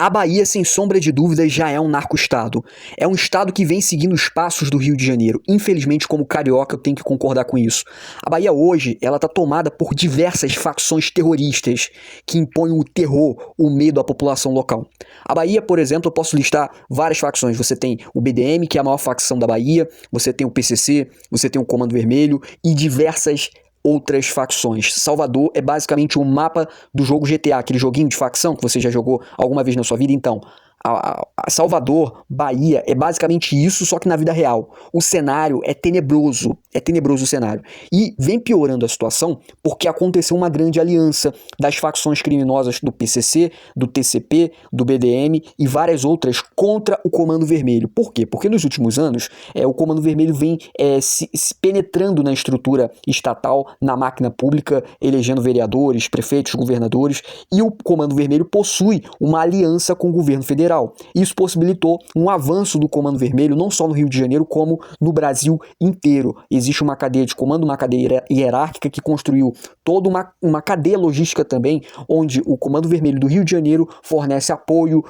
A Bahia, sem sombra de dúvidas, já é um narco-estado. É um estado que vem seguindo os passos do Rio de Janeiro. Infelizmente, como carioca, eu tenho que concordar com isso. A Bahia hoje, ela tá tomada por diversas facções terroristas que impõem o terror, o medo à população local. A Bahia, por exemplo, eu posso listar várias facções. Você tem o BDM, que é a maior facção da Bahia, você tem o PCC, você tem o Comando Vermelho e diversas outras facções. Salvador é basicamente um mapa do jogo GTA, aquele joguinho de facção que você já jogou alguma vez na sua vida. Então, a Salvador, Bahia, é basicamente isso, só que na vida real. O cenário é tenebroso o cenário. E vem piorando a situação porque aconteceu uma grande aliança das facções criminosas do PCC, do TCP, do BDM e várias outras contra o Comando Vermelho. Por quê? Porque nos últimos anos, o Comando Vermelho vem se penetrando na estrutura estatal, na máquina pública, elegendo vereadores, prefeitos, governadores, e o Comando Vermelho possui uma aliança com o governo federal. Isso possibilitou um avanço do Comando Vermelho, não só no Rio de Janeiro, como no Brasil inteiro. Existe uma cadeia de comando, uma cadeia hierárquica que construiu toda uma cadeia logística também, onde o Comando Vermelho do Rio de Janeiro fornece apoio,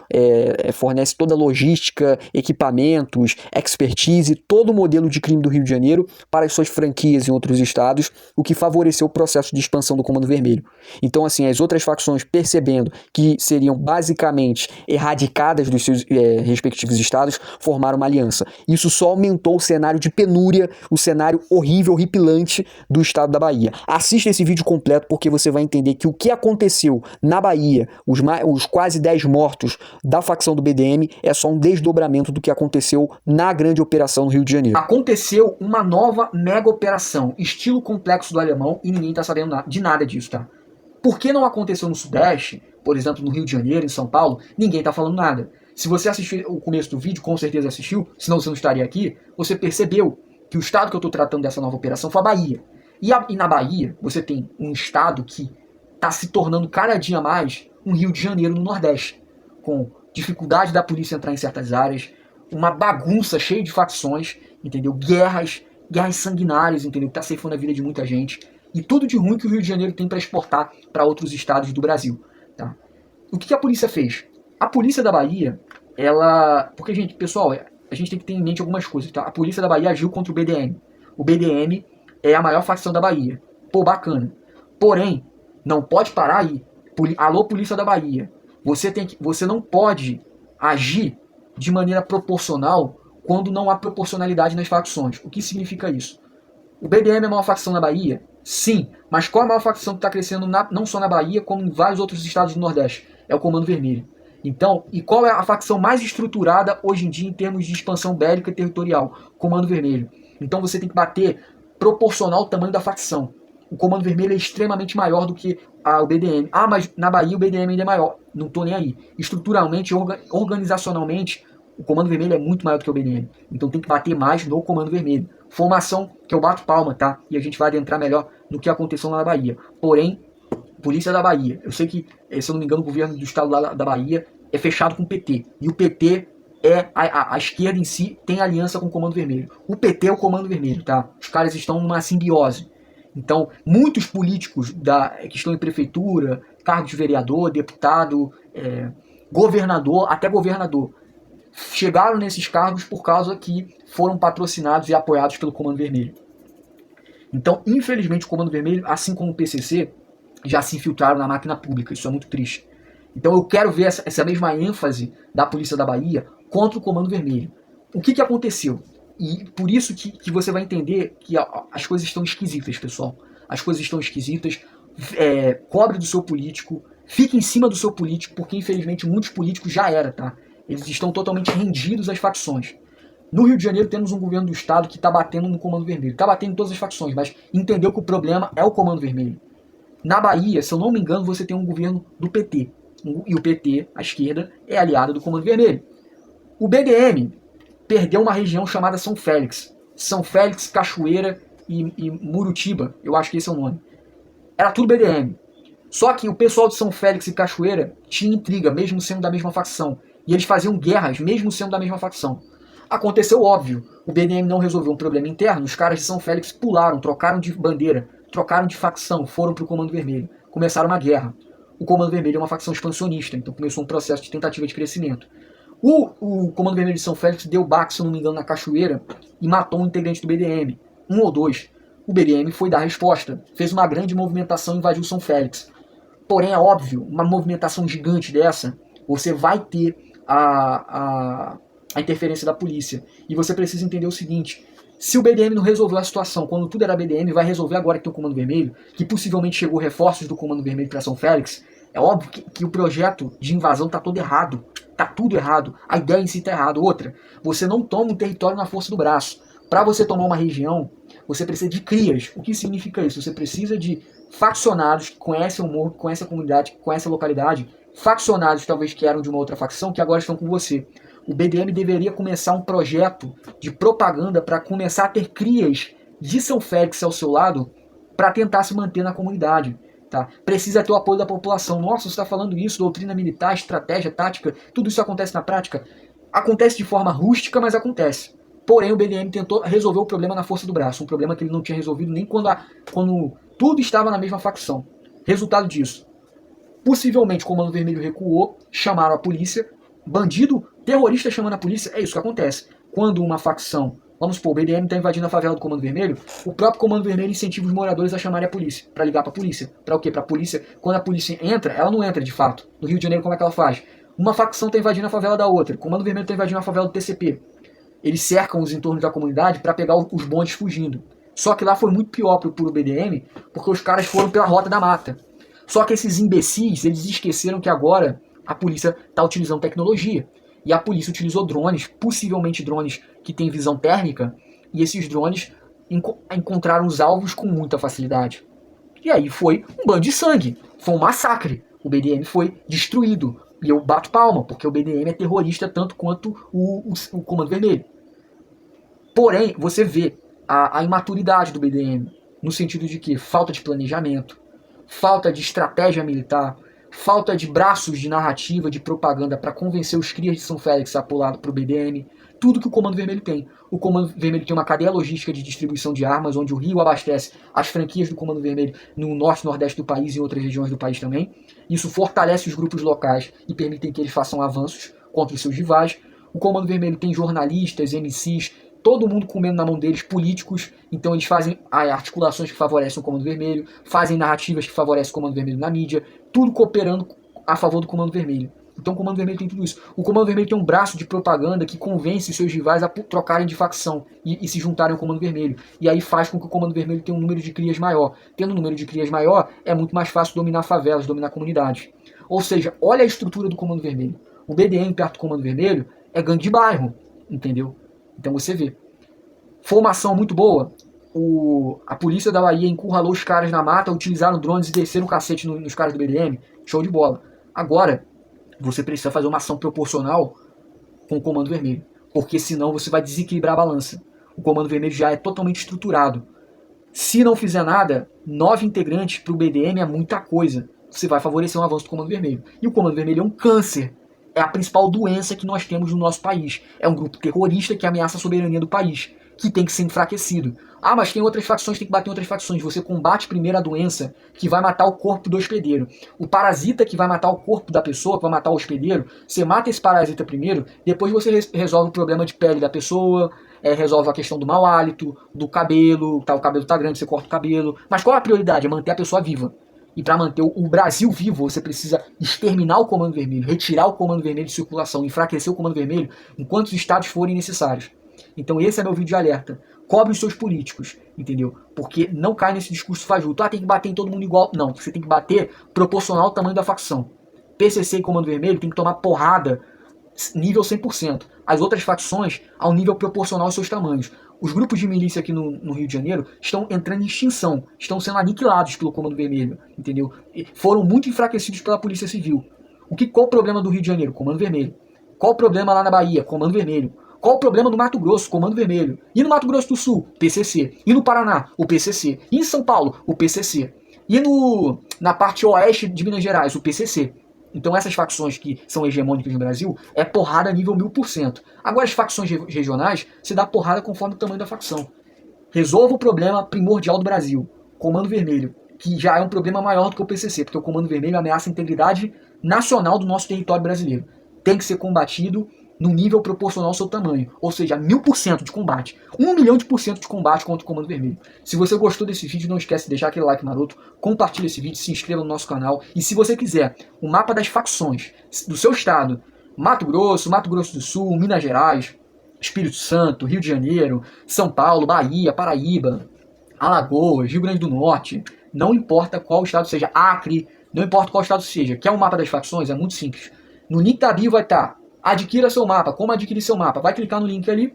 fornece toda a logística, equipamentos, expertise, todo o modelo de crime do Rio de Janeiro para as suas franquias em outros estados, o que favoreceu o processo de expansão do Comando Vermelho. Então, assim, as outras facções, percebendo que seriam basicamente erradicadas dos seus respectivos estados, formaram uma aliança. Isso só aumentou o cenário de penúria, o cenário horrível, horripilante do estado da Bahia. Assista esse vídeo completo porque você vai entender que o que aconteceu na Bahia, os quase 10 mortos da facção do BDM, é só um desdobramento do que aconteceu na grande operação no Rio de Janeiro. Aconteceu uma nova mega operação, estilo complexo do alemão, e ninguém tá sabendo de nada disso, tá? Por que não aconteceu no Sudeste, por exemplo, no Rio de Janeiro, em São Paulo, ninguém tá falando nada. Se você assistiu o começo do vídeo, com certeza assistiu, senão você não estaria aqui, você percebeu que o estado que eu estou tratando dessa nova operação foi a Bahia. E na Bahia, você tem um estado que está se tornando cada dia mais um Rio de Janeiro no Nordeste, com dificuldade da polícia entrar em certas áreas, uma bagunça cheia de facções, entendeu? Guerras sanguinárias, entendeu? Que está ceifando a vida de muita gente. E tudo de ruim que o Rio de Janeiro tem para exportar para outros estados do Brasil. Tá? O que a polícia fez? A polícia da Bahia, porque, gente, pessoal, a gente tem que ter em mente algumas coisas. Tá? A polícia da Bahia agiu contra o BDM. O BDM é a maior facção da Bahia. Pô, bacana. Porém, não pode parar aí. Alô, polícia da Bahia. Você não pode agir de maneira proporcional quando não há proporcionalidade nas facções. O que significa isso? O BDM é a maior facção na Bahia? Sim, mas qual a maior facção que está crescendo não só na Bahia, como em vários outros estados do Nordeste? É o Comando Vermelho. Então, e qual é a facção mais estruturada hoje em dia em termos de expansão bélica e territorial? Comando Vermelho. Então você tem que bater proporcional ao tamanho da facção. O Comando Vermelho é extremamente maior do que o BDM. Ah, mas na Bahia o BDM ainda é maior. Não tô nem aí. Estruturalmente, organizacionalmente, o Comando Vermelho é muito maior do que o BDM. Então tem que bater mais no Comando Vermelho. Formação que eu bato palma, tá? E a gente vai adentrar melhor no que aconteceu lá na Bahia. Porém, Polícia da Bahia. Eu sei que, se eu não me engano, o governo do estado lá da Bahia é fechado com o PT. E o PT a esquerda em si tem aliança com o Comando Vermelho. O PT é o Comando Vermelho, tá? Os caras estão numa simbiose. Então, muitos políticos que estão em prefeitura, cargo de vereador, deputado, governador, até governador, chegaram nesses cargos por causa que foram patrocinados e apoiados pelo Comando Vermelho. Então, infelizmente, o Comando Vermelho, assim como o PCC, já se infiltraram na máquina pública. Isso é muito triste. Então eu quero ver essa mesma ênfase da Polícia da Bahia contra o Comando Vermelho. O que aconteceu? E por isso que você vai entender que as coisas estão esquisitas, pessoal. As coisas estão esquisitas. Cobre do seu político. Fique em cima do seu político, porque infelizmente muitos políticos já eram, tá? Eles estão totalmente rendidos às facções. No Rio de Janeiro temos um governo do estado que está batendo no Comando Vermelho. Está batendo em todas as facções, mas entendeu que o problema é o Comando Vermelho. Na Bahia, se eu não me engano, você tem um governo do PT. E o PT, a esquerda, é aliada do Comando Vermelho. O BDM perdeu uma região chamada São Félix. São Félix, Cachoeira e Murutiba. Eu acho que esse é o nome. Era tudo BDM. Só que o pessoal de São Félix e Cachoeira tinha intriga, mesmo sendo da mesma facção. E eles faziam guerras, mesmo sendo da mesma facção. Aconteceu óbvio. O BDM não resolveu um problema interno. Os caras de São Félix pularam, trocaram de bandeira, trocaram de facção, foram para o Comando Vermelho. Começaram uma guerra. o Comando Vermelho é uma facção expansionista, então começou um processo de tentativa de crescimento. O Comando Vermelho de São Félix deu baque, se não me engano, na Cachoeira e matou um integrante do BDM, um ou dois. O BDM foi dar resposta, fez uma grande movimentação e invadiu São Félix. Porém, é óbvio, uma movimentação gigante dessa, você vai ter a interferência da polícia. E você precisa entender o seguinte: se o BDM não resolveu a situação quando tudo era BDM, vai resolver agora que tem o Comando Vermelho, que possivelmente chegou reforços do Comando Vermelho para São Félix. É óbvio que o projeto de invasão tá todo errado. Tá tudo errado. A ideia em si tá errada. Outra, você não toma um território na força do braço. Para você tomar uma região, você precisa de crias. O que significa isso? Você precisa de faccionados que conhecem o morro, que conhecem a comunidade, que conhecem a localidade. Faccionados talvez que eram de uma outra facção, que agora estão com você. O BDM deveria começar um projeto de propaganda para começar a ter crias de São Félix ao seu lado para tentar se manter na comunidade. Tá? Precisa ter o apoio da população. Nossa, você está falando isso, doutrina militar, estratégia, tática, tudo isso acontece na prática? Acontece de forma rústica, mas acontece. Porém, o BDM tentou resolver o problema na força do braço, um problema que ele não tinha resolvido nem quando tudo estava na mesma facção. Resultado disso, possivelmente o Comando Vermelho recuou, chamaram a polícia, bandido, terrorista chamando a polícia, é isso que acontece. Quando uma facção, vamos supor, o BDM está invadindo a favela do Comando Vermelho, o próprio Comando Vermelho incentiva os moradores a chamarem a polícia, para ligar para a polícia. Para o quê? Para a polícia, quando a polícia entra, ela não entra de fato. No Rio de Janeiro, como é que ela faz? Uma facção está invadindo a favela da outra, o Comando Vermelho está invadindo a favela do TCP. Eles cercam os entornos da comunidade para pegar os bondes fugindo. Só que lá foi muito pior pro BDM, porque os caras foram pela rota da mata. Só que esses imbecis, eles esqueceram que agora a polícia está utilizando tecnologia. E a polícia utilizou drones, possivelmente drones que têm visão térmica, e esses drones encontraram os alvos com muita facilidade. E aí foi um banho de sangue, foi um massacre. O BDM foi destruído. E eu bato palma, porque o BDM é terrorista tanto quanto o Comando Vermelho. Porém, você vê a imaturidade do BDM, no sentido de que falta de planejamento, falta de estratégia militar, falta de braços de narrativa, de propaganda para convencer os crias de São Félix a pular para o BDM, tudo que o Comando Vermelho tem. O Comando Vermelho tem uma cadeia logística de distribuição de armas, onde o Rio abastece as franquias do Comando Vermelho no norte e nordeste do país e em outras regiões do país também. Isso fortalece os grupos locais e permite que eles façam avanços contra os seus rivais. O Comando Vermelho tem jornalistas, MCs, todo mundo comendo na mão deles, políticos, então eles fazem articulações que favorecem o Comando Vermelho, fazem narrativas que favorecem o Comando Vermelho na mídia, tudo cooperando a favor do Comando Vermelho. Então o Comando Vermelho tem tudo isso. O Comando Vermelho tem um braço de propaganda que convence seus rivais a trocarem de facção e se juntarem ao Comando Vermelho. E aí faz com que o Comando Vermelho tenha um número de crias maior. Tendo um número de crias maior, é muito mais fácil dominar favelas, dominar comunidades. Ou seja, olha a estrutura do Comando Vermelho. O BDM perto do Comando Vermelho é gangue de bairro, entendeu? Então você vê. Foi uma ação muito boa. A polícia da Bahia encurralou os caras na mata, utilizaram drones e desceram o cacete nos caras do BDM. Show de bola. Agora, você precisa fazer uma ação proporcional com o Comando Vermelho. Porque senão você vai desequilibrar a balança. O Comando Vermelho já é totalmente estruturado. Se não fizer nada, 9 integrantes para o BDM é muita coisa. Você vai favorecer um avanço do Comando Vermelho. E o Comando Vermelho é um câncer. É a principal doença que nós temos no nosso país. É um grupo terrorista que ameaça a soberania do país, que tem que ser enfraquecido. Ah, mas tem outras facções, tem que bater em outras facções. Você combate primeiro a doença que vai matar o corpo do hospedeiro. O parasita que vai matar o corpo da pessoa, que vai matar o hospedeiro, você mata esse parasita primeiro, depois você resolve o problema de pele da pessoa, resolve a questão do mau hálito, do cabelo, o cabelo tá grande, você corta o cabelo. Mas qual é a prioridade? É manter a pessoa viva. E para manter o Brasil vivo, você precisa exterminar o Comando Vermelho, retirar o Comando Vermelho de circulação, enfraquecer o Comando Vermelho enquanto os estados forem necessários. Então esse é meu vídeo de alerta. Cobre os seus políticos, entendeu? Porque não cai nesse discurso fajuto. Ah, tem que bater em todo mundo igual. Não, você tem que bater proporcional ao tamanho da facção. PCC e Comando Vermelho tem que tomar porrada nível 100%. As outras facções ao nível proporcional aos seus tamanhos. Os grupos de milícia aqui no Rio de Janeiro estão entrando em extinção, estão sendo aniquilados pelo Comando Vermelho, entendeu? E foram muito enfraquecidos pela Polícia Civil. Qual o problema do Rio de Janeiro? Comando Vermelho. Qual o problema lá na Bahia? Comando Vermelho. Qual o problema no Mato Grosso? Comando Vermelho. E no Mato Grosso do Sul? PCC. E no Paraná? O PCC. E em São Paulo? O PCC. E na parte oeste de Minas Gerais? O PCC. Então essas facções que são hegemônicas no Brasil é porrada nível 1000%. Agora as facções regionais, você dá porrada conforme o tamanho da facção. Resolva o problema primordial do Brasil. Comando Vermelho. que já é um problema maior do que o PCC, porque o Comando Vermelho ameaça a integridade nacional do nosso território brasileiro. Tem que ser combatido no nível proporcional ao seu tamanho, ou seja, 1000% de combate, 1 milhão de combate contra o Comando Vermelho. Se você gostou desse vídeo, não esquece de deixar aquele like maroto, compartilhe esse vídeo, se inscreva no nosso canal, e se você quiser o mapa das facções do seu estado, Mato Grosso do Sul, Minas Gerais, Espírito Santo, Rio de Janeiro, São Paulo, Bahia, Paraíba, Alagoas, Rio Grande do Norte, não importa qual estado seja, Acre, não importa qual estado seja, quer um mapa das facções? É muito simples. No link da bio vai estar, adquira seu mapa, como adquirir seu mapa. Vai clicar no link ali,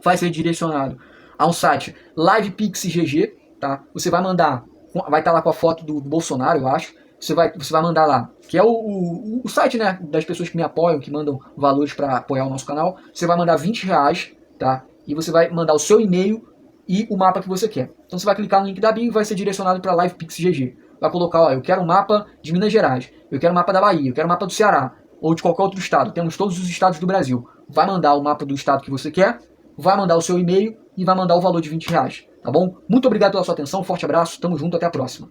vai ser direcionado a um site LivePixGG, tá? Você vai mandar, vai estar lá com a foto do Bolsonaro, eu acho. Você vai mandar lá, que é o site, né, das pessoas que me apoiam, que mandam valores para apoiar o nosso canal. Você vai mandar R$20, tá? E você vai mandar o seu e-mail e o mapa que você quer. Então você vai clicar no link da bio e vai ser direcionado para LivePixGG. Vai colocar, ó, eu quero um mapa de Minas Gerais, eu quero um mapa da Bahia, eu quero um mapa do Ceará, ou de qualquer outro estado. Temos todos os estados do Brasil. Vai mandar o mapa do estado que você quer, vai mandar o seu e-mail e vai mandar o valor de R$20, tá bom? Muito obrigado pela sua atenção, forte abraço, tamo junto, até a próxima.